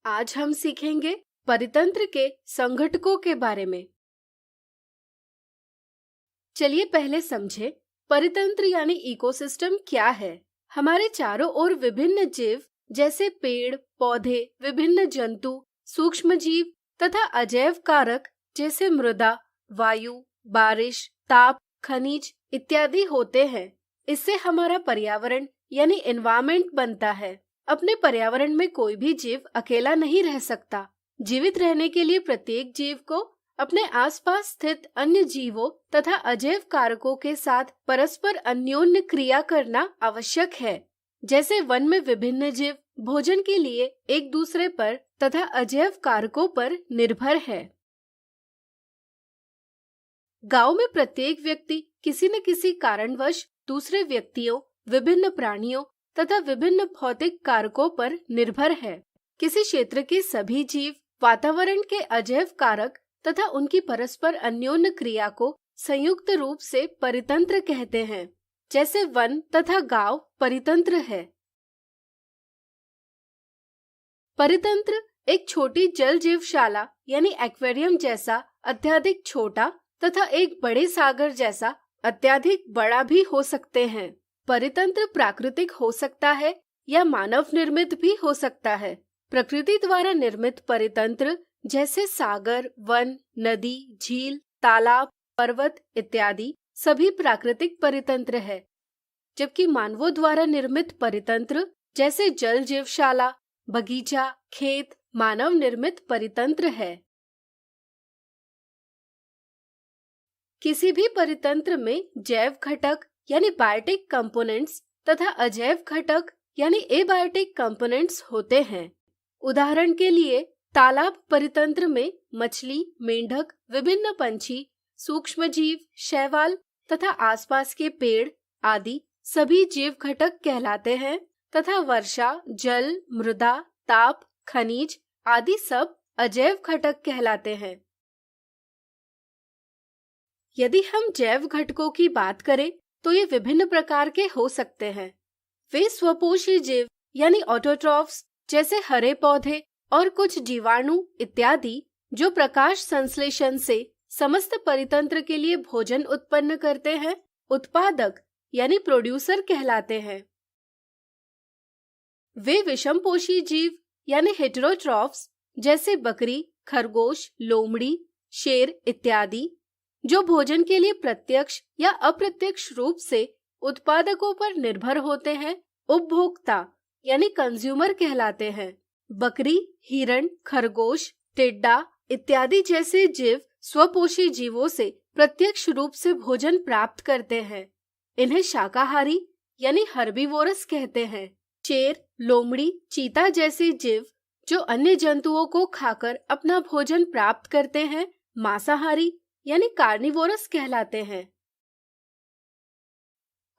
आज हम सीखेंगे परितंत्र के संघटकों के बारे में। चलिए पहले समझें परितंत्र यानी इकोसिस्टम क्या है। हमारे चारों ओर विभिन्न जीव जैसे पेड़, पौधे, विभिन्न जंतु, सूक्ष्मजीव तथा अजैव कारक जैसे मृदा, वायु, बारिश, ताप, खनिज इत्यादि होते हैं। इससे हमारा पर्यावरण यानी एनवायरनमेंट बनता है। अपने पर्यावरण में कोई भी जीव अकेला नहीं रह सकता। जीवित रहने के लिए प्रत्येक जीव को अपने आसपास स्थित अन्य जीवों तथा अजैव कारकों के साथ परस्पर अन्योन्य क्रिया करना आवश्यक है। जैसे वन में विभिन्न जीव भोजन के लिए एक दूसरे पर तथा अजैव कारकों पर निर्भर है। गांव में प्रत्येक व्यक्ति किसी न किसी कारणवश दूसरे व्यक्तियों, विभिन्न प्राणियों तथा विभिन्न भौतिक कारकों पर निर्भर है। किसी क्षेत्र के सभी जीव वातावरण के अजैव कारक तथा उनकी परस्पर अन्योन्य क्रिया को संयुक्त रूप से परितंत्र कहते हैं। जैसे वन तथा गांव परितंत्र है। परितंत्र एक छोटी जल जीवशाला यानी एक्वेरियम जैसा अत्यधिक छोटा तथा एक बड़े सागर जैसा अत्यधिक बड़ा भी हो सकते हैं। परितंत्र प्राकृतिक हो सकता है या मानव निर्मित भी हो सकता है। प्रकृति द्वारा निर्मित परितंत्र जैसे सागर, वन, नदी, झील, तालाब, पर्वत इत्यादि सभी प्राकृतिक परितंत्र है। जबकि मानवों द्वारा निर्मित परितंत्र जैसे जल जीवशाला, बगीचा, खेत मानव निर्मित परितंत्र है। किसी भी परितंत्र में जैव घटक यानी बायोटिक कंपोनेंट्स तथा अजैव घटक यानी एबायोटिक कंपोनेंट्स होते हैं। उदाहरण के लिए तालाब परितंत्र में मछली, मेंढक, विभिन्न पंछी, सूक्ष्मजीव, शैवाल तथा आसपास के पेड़ आदि सभी जीव घटक कहलाते हैं तथा वर्षा, जल, मृदा, ताप, खनिज आदि सब अजैव घटक कहलाते हैं। यदि हम जैव घटकों की बात करें तो ये विभिन्न प्रकार के हो सकते हैं। वे स्वपोषी जीव यानी ऑटोट्रॉफ्स जैसे हरे पौधे और कुछ जीवाणु इत्यादि जो प्रकाश संश्लेषण से समस्त परितंत्र के लिए भोजन उत्पन्न करते हैं, उत्पादक यानी प्रोड्यूसर कहलाते हैं। वे विषमपोषी जीव यानी हेटेरोट्रॉफ्स जैसे बकरी, खरगोश, लोमड़ी, शेर इत्यादि जो भोजन के लिए प्रत्यक्ष या अप्रत्यक्ष रूप से उत्पादकों पर निर्भर होते हैं, उपभोक्ता यानी कंज्यूमर कहलाते हैं। बकरी, हिरण, खरगोश, टिड्डा इत्यादि जैसे जीव स्वपोषी जीवों से प्रत्यक्ष रूप से भोजन प्राप्त करते हैं। इन्हें शाकाहारी यानी हर्बीवोरस कहते हैं। शेर, लोमड़ी, चीता जैसे जीव जो अन्य जंतुओं को खाकर अपना भोजन प्राप्त करते हैं, मांसाहारी यानी कार्निवोरस कहलाते हैं।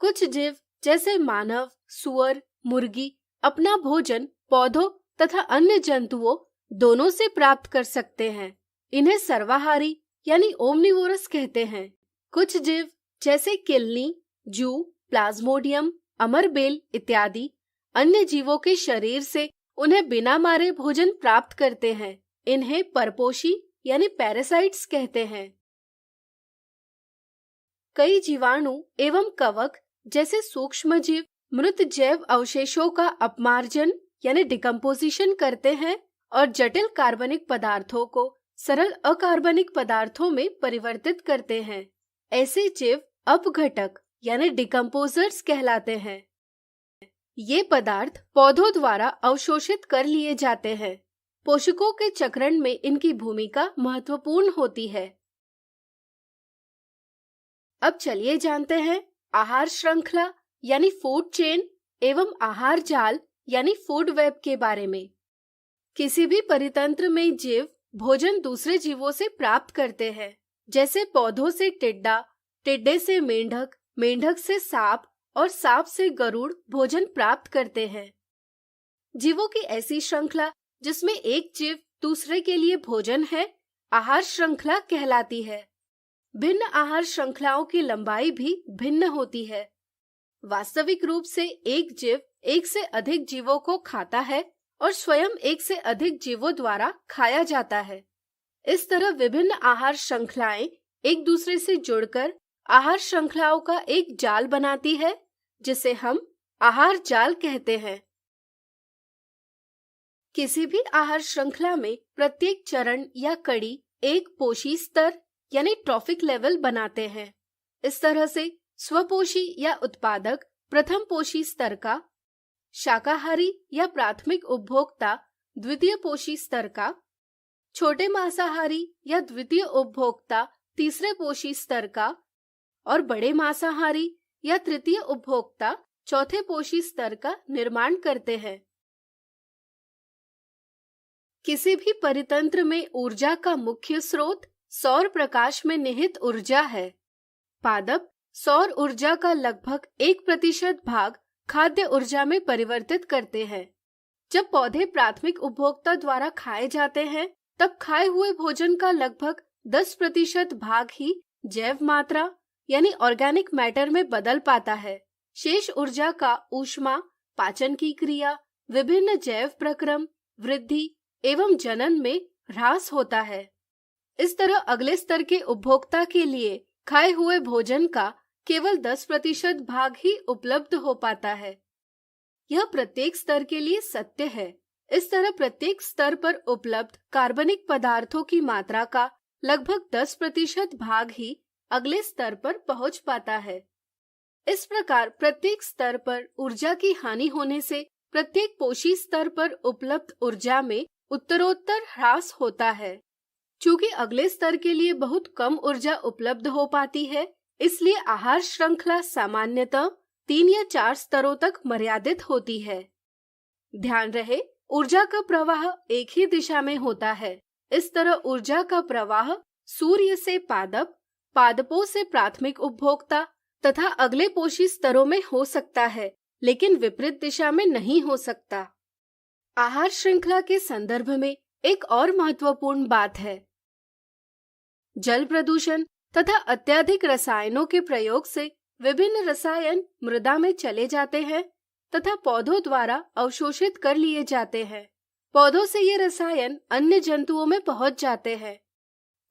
कुछ जीव जैसे मानव, सुअर, मुर्गी अपना भोजन पौधों तथा अन्य जंतुओं दोनों से प्राप्त कर सकते हैं। इन्हें सर्वाहारी यानी ओमनिवोरस कहते हैं। कुछ जीव जैसे किलनी, जू, प्लाज्मोडियम, अमरबेल इत्यादि अन्य जीवों के शरीर से उन्हें बिना मारे भोजन प्राप्त करते हैं। इन्हें परपोषी यानी पैरासाइट्स कहते हैं। कई जीवाणु एवं कवक जैसे सूक्ष्म जीव मृत जैव अवशेषों का अपमार्जन यानी डिकम्पोजिशन करते हैं और जटिल कार्बनिक पदार्थों को सरल अकार्बनिक पदार्थों में परिवर्तित करते हैं। ऐसे जीव अपघटक यानी डिकम्पोजर्स कहलाते हैं। ये पदार्थ पौधों द्वारा अवशोषित कर लिए जाते हैं। पोषकों के चक्रण में इनकी भूमिका महत्वपूर्ण होती है। अब चलिए जानते हैं आहार श्रृंखला यानी फूड चेन एवं आहार जाल यानी फूड वेब के बारे में। किसी भी परितंत्र में जीव भोजन दूसरे जीवों से प्राप्त करते हैं। जैसे पौधों से टिड्डा, टिड्डे से मेंढक, मेंढक से सांप और सांप से गरुड़ भोजन प्राप्त करते हैं। जीवों की ऐसी श्रृंखला जिसमें एक जीव दूसरे के लिए भोजन है, आहार श्रृंखला कहलाती है। भिन्न आहार श्रृंखलाओं की लंबाई भी भिन्न होती है। वास्तविक रूप से एक जीव एक से अधिक जीवों को खाता है और स्वयं एक से अधिक जीवों द्वारा खाया जाता है। इस तरह विभिन्न आहार श्रृंखलाएं एक दूसरे से जुड़कर आहार श्रृंखलाओं का एक जाल बनाती है, जिसे हम आहार जाल कहते हैं। किसी भी आहार श्रृंखला में प्रत्येक चरण या कड़ी एक पोषी स्तर यानी ट्रॉफिक लेवल बनाते हैं। इस तरह से स्वपोषी या उत्पादक प्रथम पोषी स्तर का, शाकाहारी या प्राथमिक उपभोक्ता द्वितीय पोषी स्तर का, छोटे मांसाहारी या द्वितीय उपभोक्ता तीसरे पोषी स्तर का और बड़े मांसाहारी या तृतीय उपभोक्ता चौथे पोषी स्तर का निर्माण करते हैं। किसी भी परितंत्र में ऊर्जा का मुख्य स्रोत सौर प्रकाश में निहित ऊर्जा है। पादप सौर ऊर्जा का लगभग 1% भाग खाद्य ऊर्जा में परिवर्तित करते हैं। जब पौधे प्राथमिक उपभोक्ता द्वारा खाए जाते हैं, तब खाए हुए भोजन का लगभग 10% भाग ही जैव मात्रा यानी ऑर्गेनिक मैटर में बदल पाता है। शेष ऊर्जा का ऊष्मा, पाचन की क्रिया, विभिन्न जैव प्रक्रम, वृद्धि एवं जनन में ह्रास होता है। इस तरह अगले स्तर के उपभोक्ता के लिए खाए हुए भोजन का केवल 10% भाग ही उपलब्ध हो पाता है। यह प्रत्येक स्तर के लिए सत्य है। इस तरह प्रत्येक स्तर पर उपलब्ध कार्बनिक पदार्थों की मात्रा का लगभग 10% भाग ही अगले स्तर पर पहुंच पाता है। इस प्रकार प्रत्येक स्तर पर ऊर्जा की हानि होने से प्रत्येक पोषी स्तर पर उपलब्ध ऊर्जा में उत्तरोत्तर ह्रास होता है। चूंकि अगले स्तर के लिए बहुत कम ऊर्जा उपलब्ध हो पाती है, इसलिए आहार श्रृंखला सामान्यतः 3 या 4 स्तरों तक मर्यादित होती है। ध्यान रहे, ऊर्जा का प्रवाह एक ही दिशा में होता है। इस तरह ऊर्जा का प्रवाह सूर्य से पादप, पादपों से प्राथमिक उपभोक्ता तथा अगले पोषी स्तरों में हो सकता है, लेकिन विपरीत दिशा में नहीं हो सकता। आहार श्रृंखला के संदर्भ में एक और महत्वपूर्ण बात है। जल प्रदूषण तथा अत्यधिक रसायनों के प्रयोग से विभिन्न रसायन मृदा में चले जाते हैं तथा पौधों द्वारा अवशोषित कर लिए जाते हैं। पौधों से ये रसायन अन्य जंतुओं में पहुंच जाते हैं।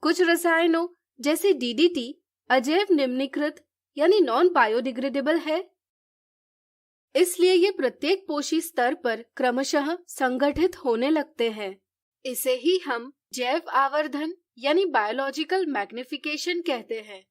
कुछ रसायनों जैसे डीडीटी अजैव निम्नीकृत यानी नॉन बायोडिग्रेडेबल है, इसलिए ये प्रत्येक पोषी स्तर पर क्रमशः संगठित होने लगते हैं। इसे ही हम जैव आवर्धन यानी बायोलॉजिकल मैग्निफिकेशन कहते हैं।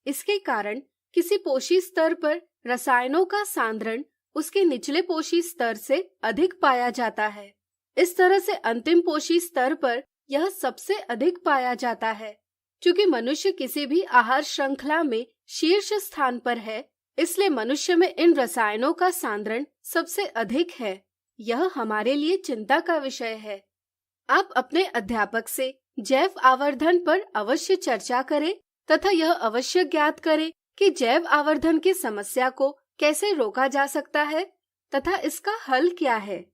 इसके कारण किसी पोषी स्तर पर रसायनों का सांद्रण उसके निचले पोषी स्तर से अधिक पाया जाता है। इस तरह से अंतिम पोषी स्तर पर यह सबसे अधिक पाया जाता है। क्योंकि मनुष्य किसी भी आहार श्रृंखला में शीर्ष स्थान पर है, इसलिए मनुष्य में इन रसायनों का सांद्रण सबसे अधिक है। यह हमारे लिए चिंता का विषय है। आप अपने अध्यापक से जैव आवर्धन पर अवश्य चर्चा करें तथा यह अवश्य ज्ञात करें कि जैव आवर्धन की समस्या को कैसे रोका जा सकता है तथा इसका हल क्या है।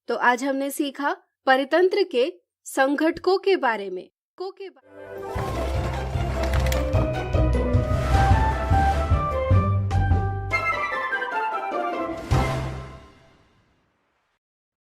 तो आज हमने सीखा परितंत्र के संघटकों के बारे में।